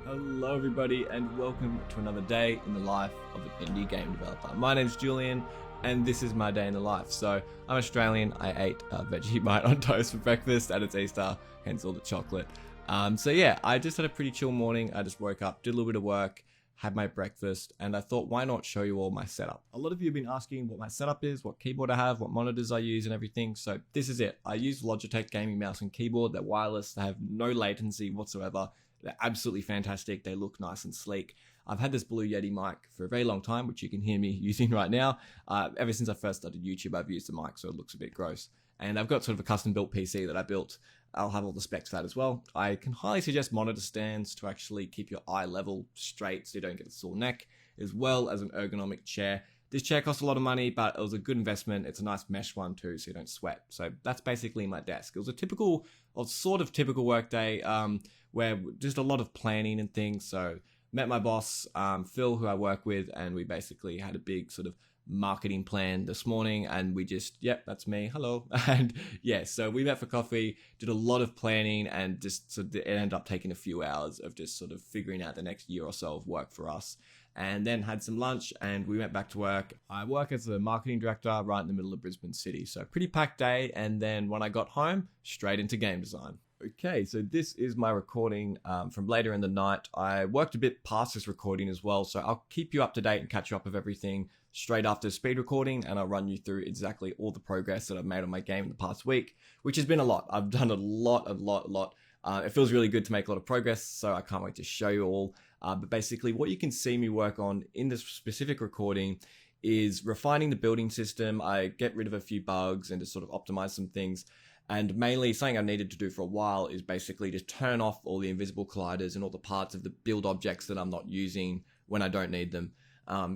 Hello everybody and welcome to another day in the life of an indie game developer. My name's Julian and this is my day in the life. So I'm Australian, I ate Vegemite on toast for breakfast and it's Easter, hence all the chocolate. So yeah, I just had a pretty chill morning. I just woke up, did a little bit of work, had my breakfast, and I thought why not show you all my setup. A lot of you have been asking what my setup is, what keyboard I have, what monitors I use and everything. So this is it. I use Logitech gaming mouse and keyboard. They're wireless, they have no latency whatsoever. They're absolutely fantastic. They look nice and sleek. I've had this Blue Yeti mic for a very long time, which you can hear me using right now. Ever since I first started YouTube, I've used the mic, so it looks a bit gross. And I've got sort of a custom built PC that I built. I'll have all the specs for that as well. I can highly suggest monitor stands to actually keep your eye level straight so you don't get a sore neck, as well as an ergonomic chair. This chair cost a lot of money, but it was a good investment. It's a nice mesh one too, so you don't sweat. So that's basically my desk. It was a typical, or sort of typical work day, where just a lot of planning and things. So met my boss, Phil, who I work with, and we basically had a big sort of marketing plan this morning, and we just, yep, that's me, hello. And yeah, so we met for coffee, did a lot of planning, and just sort of it ended up taking a few hours of just sort of figuring out the next year or so of work for us. And then had some lunch and we went back to work. I work as a marketing director right in the middle of Brisbane City. So pretty packed day. And then when I got home, straight into game design. Okay, so this is my recording from later in the night. I worked a bit past this recording as well. So I'll keep you up to date and catch you up with everything straight after speed recording. And I'll run you through exactly all the progress that I've made on my game in the past week, which has been a lot. I've done a lot. It feels really good to make a lot of progress. So I can't wait to show you all. But basically what you can see me work on in this specific recording is refining the building system. I get rid of a few bugs and just sort of optimize some things. And mainly something I needed to do for a while is basically just turn off all the invisible colliders and all the parts of the build objects that I'm not using when I don't need them.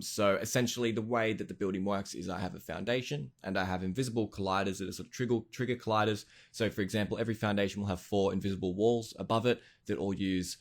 So essentially the way that the building works is I have a foundation and I have invisible colliders that are sort of trigger colliders. So for example, every foundation will have 4 invisible walls above it that all use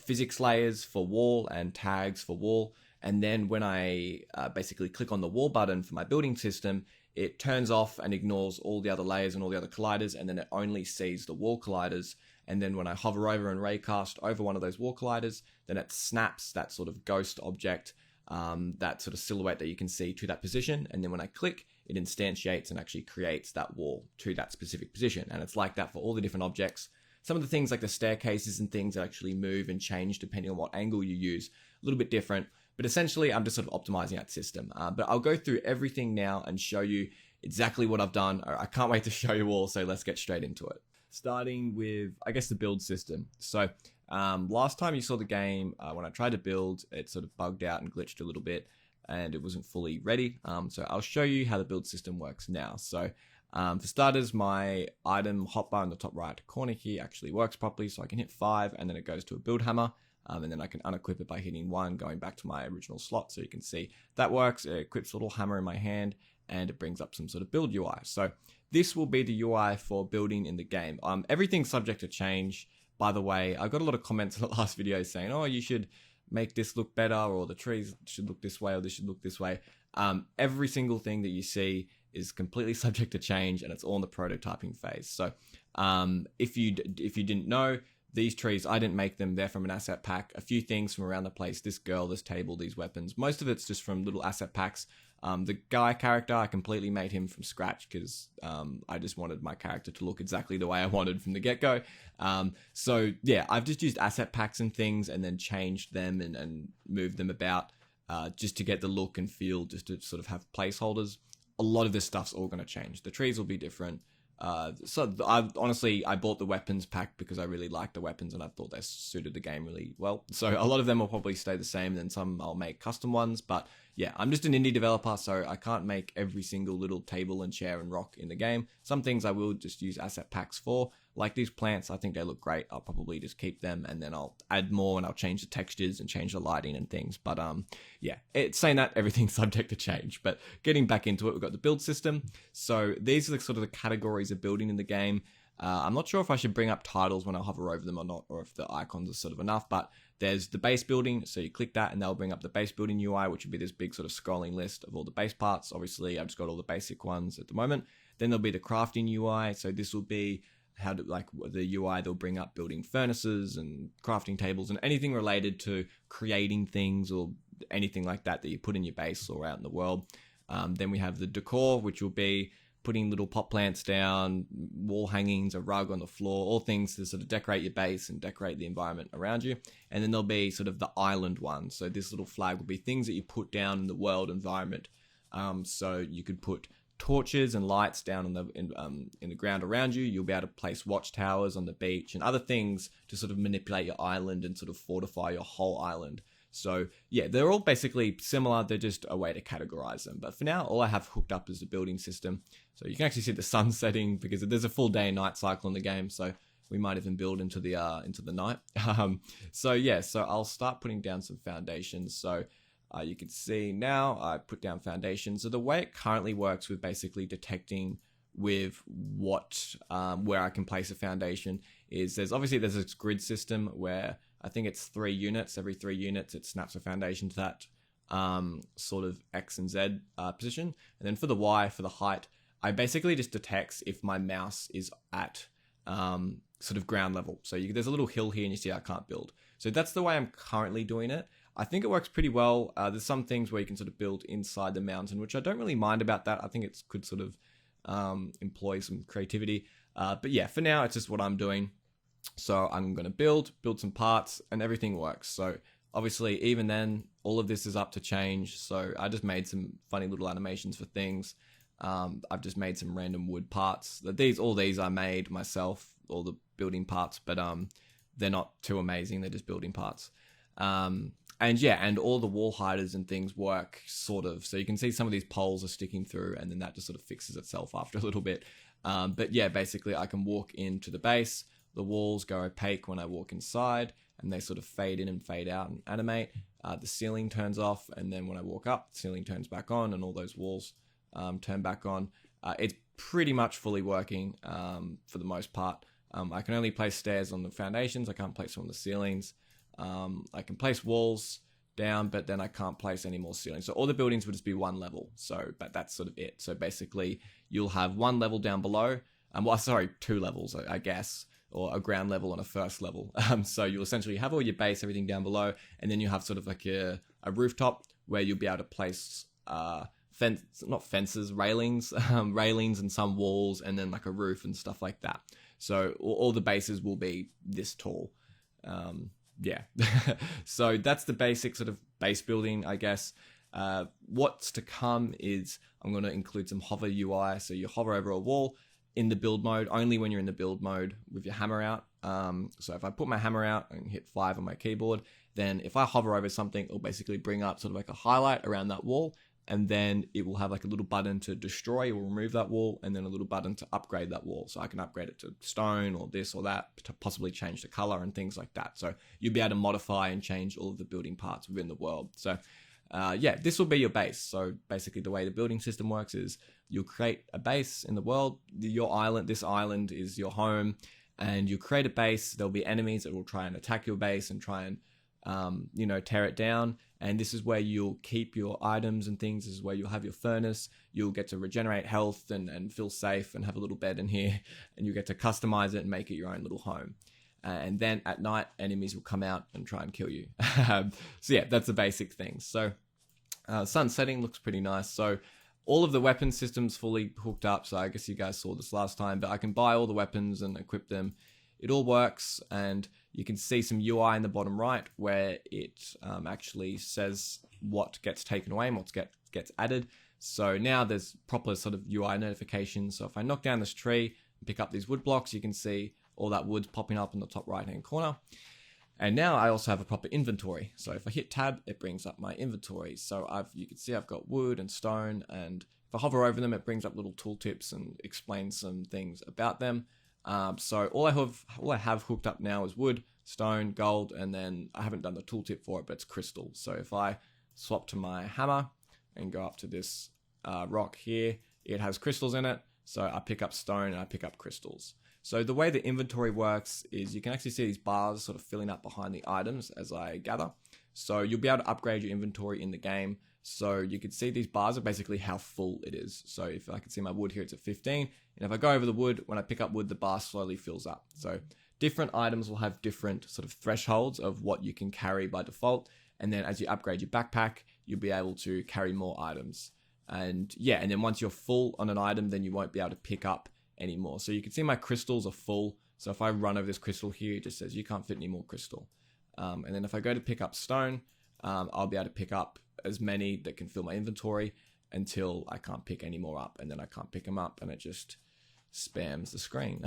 physics layers for wall and tags for wall. And then when I basically click on the wall button for my building system, it turns off and ignores all the other layers and all the other colliders, and then it only sees the wall colliders. And then when I hover over and raycast over one of those wall colliders, then it snaps that sort of ghost object, that sort of silhouette that you can see to that position. And then when I click, it instantiates and actually creates that wall to that specific position. And it's like that for all the different objects. Some of the things like the staircases and things that actually move and change depending on what angle you use, a little bit different. But essentially, I'm just sort of optimizing that system. But I'll go through everything now and show you exactly what I've done. I can't wait to show you all, so let's get straight into it. Starting with, I guess, the build system. So last time you saw the game, when I tried to build, it sort of bugged out and glitched a little bit, and it wasn't fully ready. So I'll show you how the build system works now. So for starters, my item hotbar in the top right corner here actually works properly, so I can hit 5 and then it goes to a build hammer. And then I can unequip it by hitting 1, going back to my original slot. So you can see that works. It equips a little hammer in my hand and it brings up some sort of build UI. So this will be the UI for building in the game. Everything's subject to change. By the way, I got a lot of comments in the last video saying, oh, you should make this look better, or the trees should look this way, or this should look this way. Every single thing that you see is completely subject to change, and it's all in the prototyping phase. So if you didn't know, these trees, I didn't make them. They're from an asset pack. A few things from around the place. This girl, this table, these weapons. Most of it's just from little asset packs. The guy character, I completely made him from scratch because I just wanted my character to look exactly the way I wanted from the get-go. So yeah, I've just used asset packs and things and then changed them and moved them about just to get the look and feel, just to sort of have placeholders. A lot of this stuff's all going to change. The trees will be different. So I bought the weapons pack because I really liked the weapons and I thought they suited the game really well. So a lot of them will probably stay the same, and then some I'll make custom ones. But yeah, I'm just an indie developer, so I can't make every single little table and chair and rock in the game. Some things I will just use asset packs for, like these plants. I think they look great. I'll probably just keep them, and then I'll add more and I'll change the textures and change the lighting and things. But yeah, it's saying that everything's subject to change. But getting back into it, we've got the build system. So these are the sort of the categories of building in the game. I'm not sure if I should bring up titles when I hover over them or not, or if the icons are sort of enough, but there's the base building. So you click that and they'll bring up the base building UI, which would be this big sort of scrolling list of all the base parts. Obviously, I've just got all the basic ones at the moment. Then there'll be the crafting UI. So this will be how to, like the UI, they'll bring up building furnaces and crafting tables and anything related to creating things or anything like that you put in your base or out in the world. Then we have the decor, which will be putting little pot plants down, wall hangings, a rug on the floor, all things to sort of decorate your base and decorate the environment around you. And then there'll be sort of the island one. So this little flag will be things that you put down in the world environment. So you could put torches and lights down in the ground around you. You'll be able to place watchtowers on the beach and other things to sort of manipulate your island and sort of fortify your whole island. So yeah, they're all basically similar. They're just a way to categorize them. But for now, all I have hooked up is the building system. So you can actually see the sun setting because there's a full day and night cycle in the game. So we might even build into the night. So yeah, so I'll start putting down some foundations. So you can see now I put down foundations. So the way it currently works with basically detecting with where I can place a foundation is there's this grid system where I think it's 3 units. Every 3 units, it snaps a foundation to that sort of X and Z position. And then for the Y, for the height, I basically just detects if my mouse is at sort of ground level. So there's a little hill here and you see I can't build. So that's the way I'm currently doing it. I think it works pretty well. There's some things where you can sort of build inside the mountain, which I don't really mind about that. I think it could sort of employ some creativity. But yeah, for now, it's just what I'm doing. So I'm going to build some parts and everything works. So obviously, even then, all of this is up to change. So I just made some funny little animations for things. I've just made some random wood parts. All these I made myself, all the building parts, but they're not too amazing. They're just building parts. And all the wall hiders and things work sort of. So you can see some of these poles are sticking through and then that just sort of fixes itself after a little bit. But yeah, basically I can walk into the base. The walls go opaque when I walk inside and they sort of fade in and fade out and animate. The ceiling turns off and then when I walk up, the ceiling turns back on and all those walls turn back on. It's pretty much fully working for the most part. I can only place stairs on the foundations. I can't place them on the ceilings. I can place walls down, but then I can't place any more ceilings. So all the buildings would just be one level. But that's sort of it. So basically you'll have one level down below. 2 levels, I guess, or a ground level and a first level. So you'll essentially have all your base, everything down below, and then you have sort of like a rooftop where you'll be able to place railings and some walls, and then like a roof and stuff like that. So all the bases will be this tall. Yeah. So that's the basic sort of base building, I guess. What's to come is I'm going to include some hover UI. So you hover over a wall in the build mode, only when you're in the build mode with your hammer out. So if I put my hammer out and hit 5 on my keyboard, then if I hover over something, it'll basically bring up sort of like a highlight around that wall. And then it will have like a little button to destroy or remove that wall, and then a little button to upgrade that wall. So I can upgrade it to stone or this or that to possibly change the color and things like that. So you'll be able to modify and change all of the building parts within the world. So yeah, this will be your base. So basically the way the building system works is you'll create a base in the world. This island is your home, and you create a base. There'll be enemies that will try and attack your base and try and tear it down. And this is where you'll keep your items and things. This is where you'll have your furnace. You'll get to regenerate health and feel safe and have a little bed in here. And you get to customize it and make it your own little home. And then at night, enemies will come out and try and kill you. So yeah, that's the basic thing. So sun setting looks pretty nice. So all of the weapon systems fully hooked up. So I guess you guys saw this last time, but I can buy all the weapons and equip them. It all works, and you can see some UI in the bottom right where it actually says what gets taken away and what gets added. So now there's proper sort of UI notifications. So if I knock down this tree and pick up these wood blocks, you can see all that wood's popping up in the top right hand corner. And now I also have a proper inventory. So if I hit tab, it brings up my inventory. So you can see I've got wood and stone, and if I hover over them, it brings up little tooltips and explains some things about them. So all I have hooked up now is wood, stone, gold, and then I haven't done the tooltip for it, but it's crystal. So if I swap to my hammer and go up to this rock here, it has crystals in it. So I pick up stone and I pick up crystals. So the way the inventory works is you can actually see these bars sort of filling up behind the items as I gather. So you'll be able to upgrade your inventory in the game. So you can see these bars are basically how full it is. So if I can see my wood here, it's at 15. And if I go over the wood, when I pick up wood, the bar slowly fills up. So different items will have different sort of thresholds of what you can carry by default. And then as you upgrade your backpack, you'll be able to carry more items. And yeah, and then once you're full on an item, then you won't be able to pick up anymore. So you can see my crystals are full. So if I run over this crystal here, it just says you can't fit any more crystal. And then if I go to pick up stone, I'll be able to pick up as many that can fill my inventory until I can't pick any more up, and then I can't pick them up, and it just spams the screen.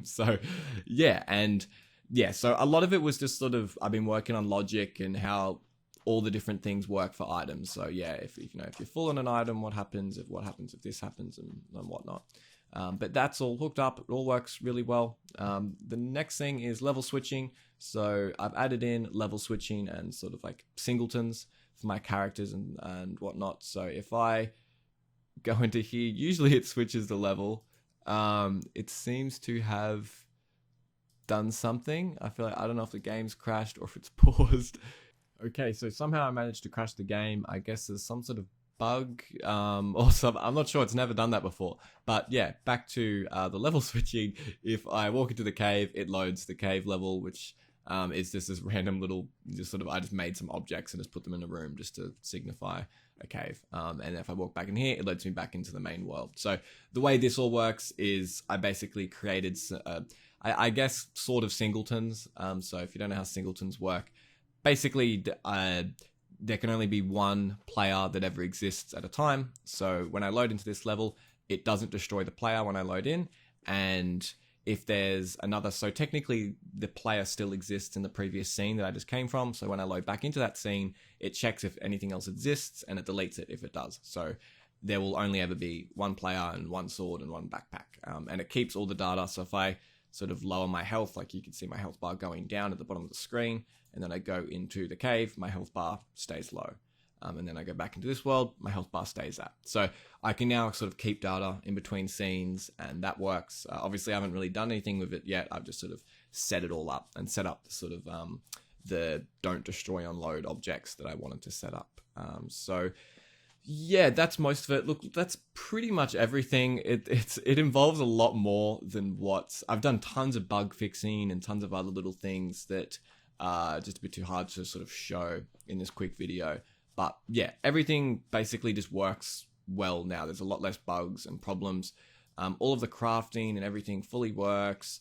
So yeah, and yeah, so a lot of it was just sort of, I've been working on logic and how all the different things work for items. So yeah, if you know, if you're full on an item, what happens if this happens and whatnot. But that's all hooked up. It all works really well. The next thing is level switching. So I've added in level switching and sort of like singletons for my characters and whatnot. So if I go into here, usually it switches the level. It seems to have done something. I feel like, I don't know if the game's crashed or if it's paused. Okay, so somehow I managed to crash the game. I guess there's some sort of bug or something. I'm not sure. It's never done that before. But yeah, back to the level switching. If I walk into the cave, it loads the cave level, which is just this random little, just sort of, I just made some objects and just put them in a room just to signify a cave. And if I walk back in here, it loads me back into the main world. So the way this all works is I basically created, I guess, sort of singletons. So if you don't know how singletons work, basically, there can only be one player that ever exists at a time. So when I load into this level, it doesn't destroy the player when I load in. And if there's another, so technically the player still exists in the previous scene that I just came from. So when I load back into that scene, it checks if anything else exists and it deletes it if it does. So there will only ever be one player and one sword and one backpack. And it keeps all the data. So if I sort of lower my health, like you can see my health bar going down at the bottom of the screen, and then I go into the cave, my health bar stays low. And then I go back into this world, my health bar stays at. So I can now sort of keep data in between scenes, and that works. Obviously, I haven't really done anything with it yet. I've just sort of set it all up and set up the sort of the don't destroy on load objects that I wanted to set up. So yeah, that's most of it. Look, that's pretty much everything. It involves a lot more than what I've done. Tons of bug fixing and tons of other little things that just a bit too hard to sort of show in this quick video. But yeah, everything basically just works well now. There's a lot less bugs and problems. All of the crafting and everything fully works.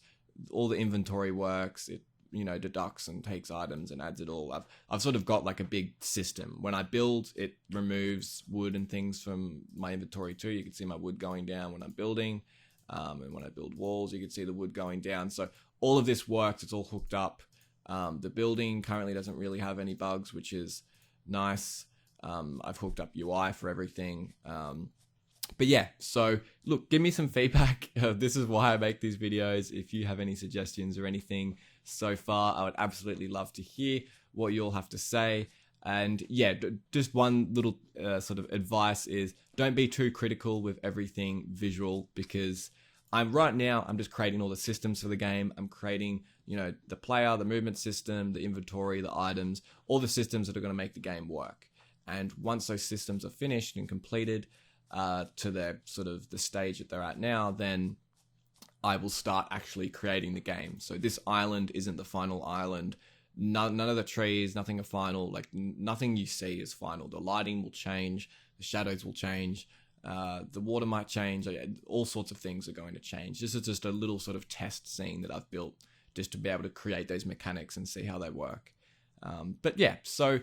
All the inventory works. It, you know, deducts and takes items and adds it all. I've sort of got like a big system. When I build, it removes wood and things from my inventory too. You can see my wood going down when I'm building. And when I build walls, you can see the wood going down. So all of this works. It's all hooked up. The building currently doesn't really have any bugs, which is nice. I've hooked up UI for everything. But yeah, so look, give me some feedback. This is why I make these videos. If you have any suggestions or anything so far, I would absolutely love to hear what you all have to say. And yeah, just one little sort of advice is don't be too critical with everything visual, because right now I'm just creating all the systems for the game. I'm creating, you know, the player, the movement system, the inventory, the items, all the systems that are going to make the game work. And once those systems are finished and completed to their sort of the stage that they're at now, then I will start actually creating the game. So this island isn't the final island. None of the trees, nothing are final. Like nothing you see is final. The lighting will change. The shadows will change. The water might change. All sorts of things are going to change. This is just a little sort of test scene that I've built just to be able to create those mechanics and see how they work. But yeah, so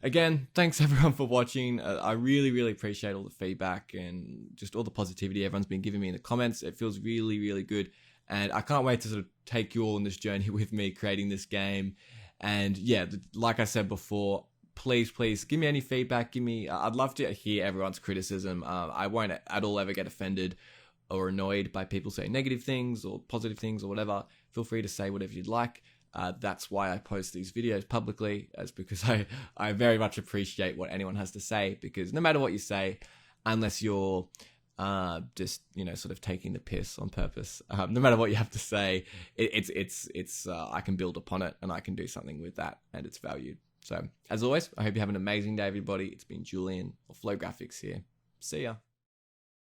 again, thanks everyone for watching. I really, really appreciate all the feedback and just all the positivity everyone's been giving me in the comments. It feels really, really good. And I can't wait to sort of take you all on this journey with me creating this game. And yeah, like I said before, please give me any feedback. I'd love to hear everyone's criticism. I won't at all ever get offended or annoyed by people saying negative things or positive things or whatever. Feel free to say whatever you'd like. That's why I post these videos publicly, as because I very much appreciate what anyone has to say, because no matter what you say, unless you're just, you know, sort of taking the piss on purpose, no matter what you have to say, it's I can build upon it and I can do something with that, and it's valued. So, as always, I hope you have an amazing day, everybody. It's been Julian or Flow Graphics here. See ya.